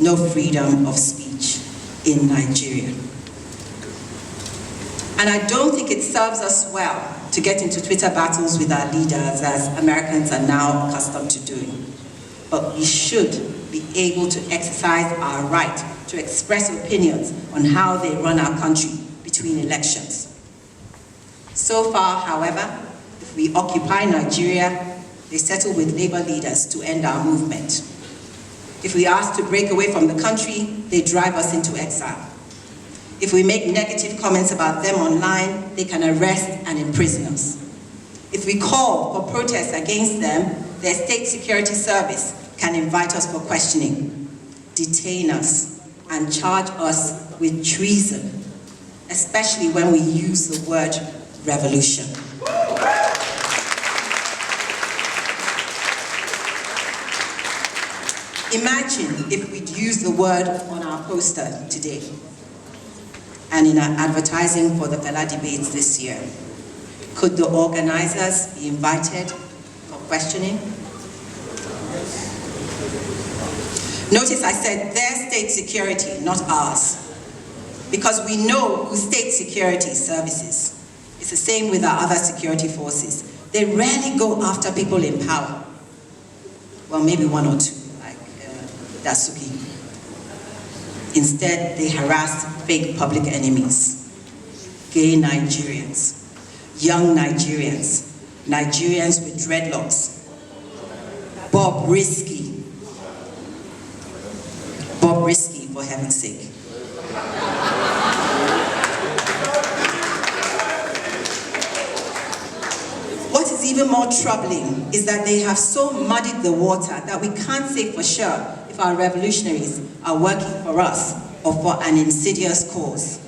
no freedom of speech in Nigeria. And I don't think it serves us well to get into Twitter battles with our leaders, as Americans are now accustomed to doing. But we should be able to exercise our right to express opinions on how they run our country between elections. So far, however, if we occupy Nigeria, they settle with labor leaders to end our movement. If we ask to break away from the country, they drive us into exile. If we make negative comments about them online, they can arrest and imprison us. If we call for protests against them, their state security service can invite us for questioning, detain us, and charge us with treason, especially when we use the word revolution. Imagine if we'd used the word on our poster today and in our advertising for the Fela debates this year. Could the organizers be invited for questioning? Notice I said their state security, not ours, because we know who state security services. It's the same with our other security forces. They rarely go after people in power. Well, maybe one or two, like Dasuki. Instead, they harass fake public enemies, gay Nigerians, young Nigerians, Nigerians with dreadlocks, Bob Risky, for heaven's sake. What is even more troubling is that they have so muddied the water that we can't say for sure if our revolutionaries are working for us or for an insidious cause.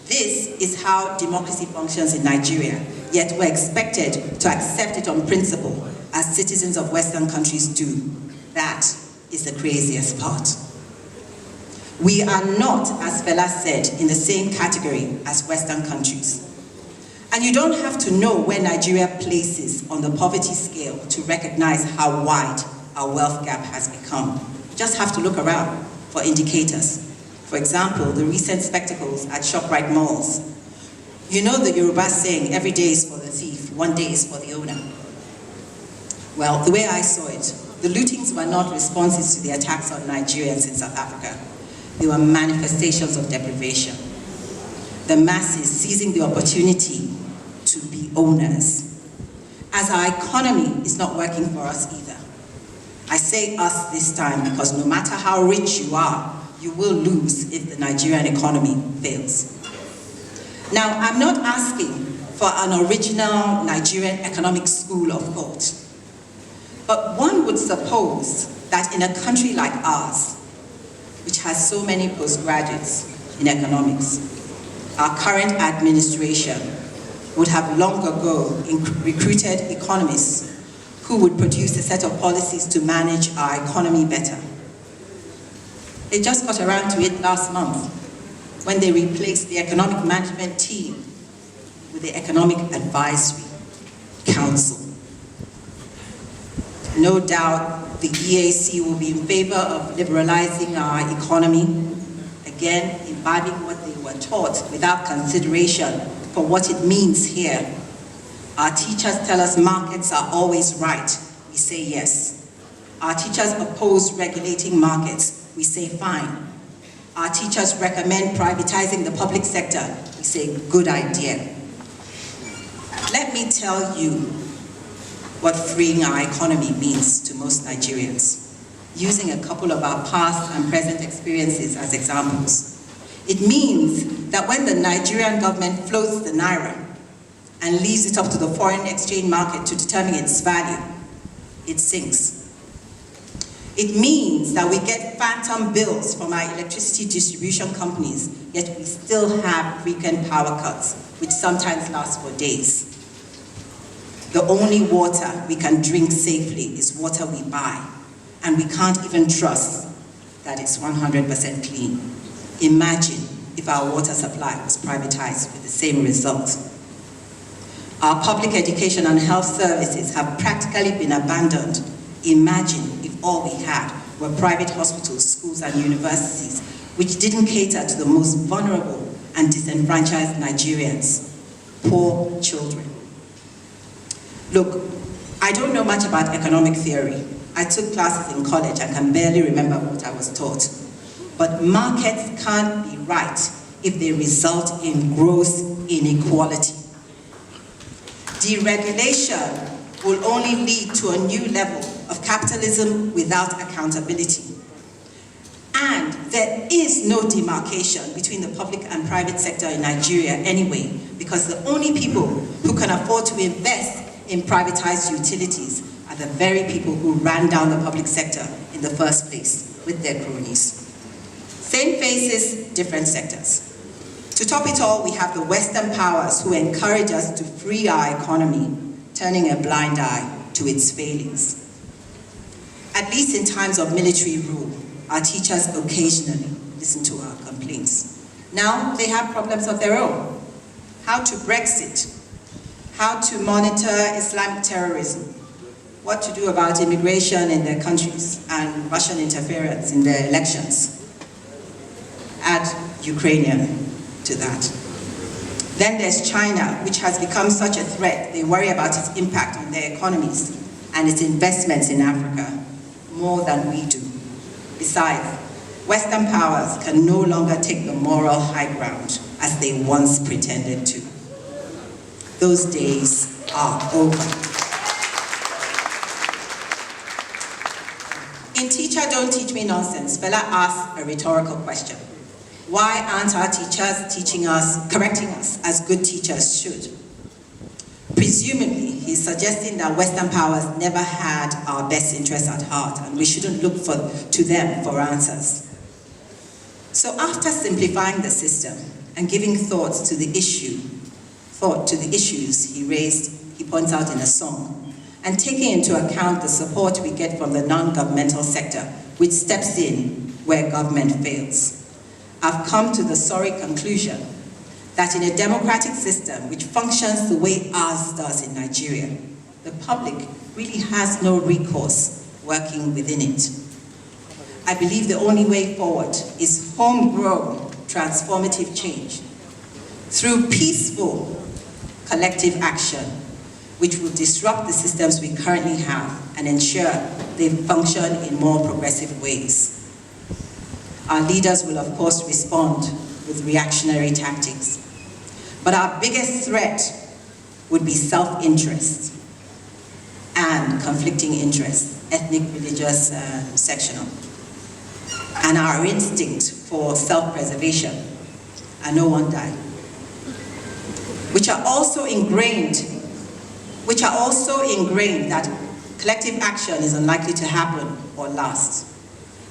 This is how democracy functions in Nigeria, yet we're expected to accept it on principle as citizens of Western countries do. That is the craziest part. We are not, as Fela said, in the same category as Western countries. And you don't have to know where Nigeria places on the poverty scale to recognize how wide our wealth gap has become. You just have to look around for indicators. For example, the recent spectacles at ShopRite malls. You know the Yoruba saying, every day is for the thief, one day is for the owner. Well, the way I saw it, the lootings were not responses to the attacks on Nigerians in South Africa. They were manifestations of deprivation. The masses seizing the opportunity to be owners. As our economy is not working for us either. I say us this time because no matter how rich you are, you will lose if the Nigerian economy fails. Now, I'm not asking for an original Nigerian economic school of thought, but one would suppose that in a country like ours, which has so many postgraduates in economics, our current administration would have long ago recruited economists who would produce a set of policies to manage our economy better. They just got around to it last month when they replaced the economic management team with the Economic Advisory Council. No doubt the EAC will be in favor of liberalizing our economy, again, imbibing what they were taught without consideration for what it means here. Our teachers tell us markets are always right. We say yes. Our teachers oppose regulating markets. We say fine. Our teachers recommend privatizing the public sector. We say good idea. Let me tell you what freeing our economy means to most Nigerians, using a couple of our past and present experiences as examples. It means that when the Nigerian government floats the naira and leaves it up to the foreign exchange market to determine its value, it sinks. It means that we get phantom bills from our electricity distribution companies, yet we still have frequent power cuts, which sometimes last for days. The only water we can drink safely is water we buy, and we can't even trust that it's 100% clean. Imagine if our water supply was privatized with the same result. Our public education and health services have practically been abandoned. Imagine if all we had were private hospitals, schools, and universities, which didn't cater to the most vulnerable and disenfranchised Nigerians, poor children. Look, I don't know much about economic theory. I took classes in college and can barely remember what I was taught. But markets can't be right if they result in gross inequality. Deregulation will only lead to a new level of capitalism without accountability. And there is no demarcation between the public and private sector in Nigeria anyway, because the only people who can afford to invest in privatized utilities are the very people who ran down the public sector in the first place with their cronies. Same faces, different sectors. To top it all, we have the Western powers who encourage us to free our economy, turning a blind eye to its failings. At least in times of military rule, our teachers occasionally listen to our complaints. Now they have problems of their own. How to Brexit, how to monitor Islamic terrorism, what to do about immigration in their countries and Russian interference in their elections. Add Ukrainian to that. Then there's China, which has become such a threat, they worry about its impact on their economies and its investments in Africa more than we do. Besides, Western powers can no longer take the moral high ground as they once pretended to. Those days are over. In Teacher Don't Teach Me Nonsense, Fela asked a rhetorical question. Why aren't our teachers correcting us as good teachers should? Presumably, he's suggesting that Western powers never had our best interests at heart and we shouldn't look to them for answers. So after simplifying the system and giving thought to the issues he raised, he points out in a song, and taking into account the support we get from the non-governmental sector, which steps in where government fails, I've come to the sorry conclusion that in a democratic system which functions the way ours does in Nigeria, the public really has no recourse working within it. I believe the only way forward is homegrown transformative change through peaceful collective action, which will disrupt the systems we currently have and ensure they function in more progressive ways. Our leaders will, of course, respond with reactionary tactics. But our biggest threat would be self-interest and conflicting interests, ethnic, religious, sectional, and our instinct for self-preservation, and no one died, which are also ingrained that collective action is unlikely to happen or last.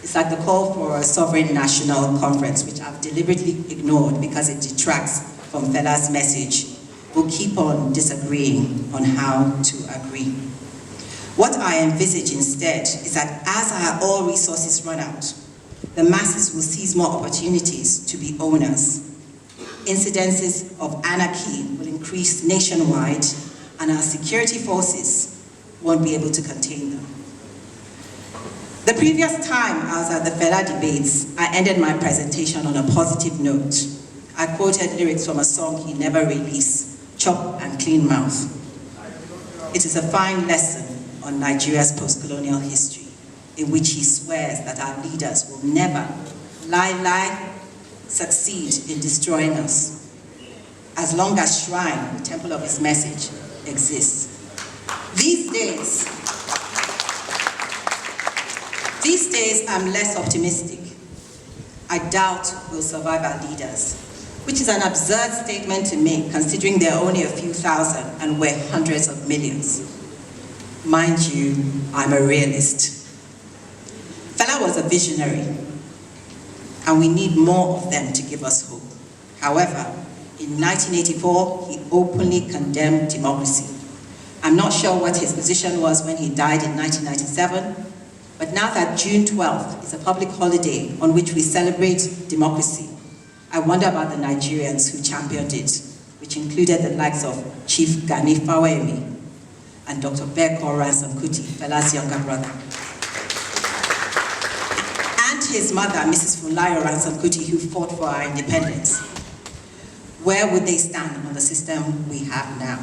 It's like the call for a sovereign national conference, which I've deliberately ignored because it detracts from Fela's message. We'll keep on disagreeing on how to agree. What I envisage instead is that as our oil resources run out, the masses will seize more opportunities to be owners. Incidences of anarchy will increase nationwide, and our security forces won't be able to contain them. The previous time I was at the Fela debates, I ended my presentation on a positive note. I quoted lyrics from a song he never released, Chop and Clean Mouth. It is a fine lesson on Nigeria's post-colonial history, in which he swears that our leaders will never succeed in destroying us, as long as Shrine, the temple of his message, exists. These days, I'm less optimistic. I doubt we'll survive our leaders, which is an absurd statement to make, considering there are only a few thousand and we're hundreds of millions. Mind you, I'm a realist. Fela was a visionary, and we need more of them to give us hope. However, in 1984, he openly condemned democracy. I'm not sure what his position was when he died in 1997, but now that June 12th is a public holiday on which we celebrate democracy, I wonder about the Nigerians who championed it, which included the likes of Chief Gani Fawemi and Dr. Beko Ransom Kuti, Fela's younger brother. his mother, Mrs. Fulayo Ransome-Kuti, who fought for our independence, where would they stand on the system we have now?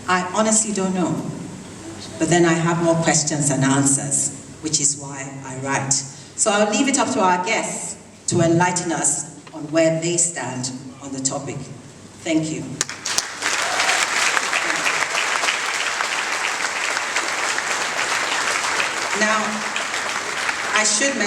I honestly don't know. But then I have more questions than answers, which is why I write. So I'll leave it up to our guests to enlighten us on where they stand on the topic. Thank you. Now, I should mention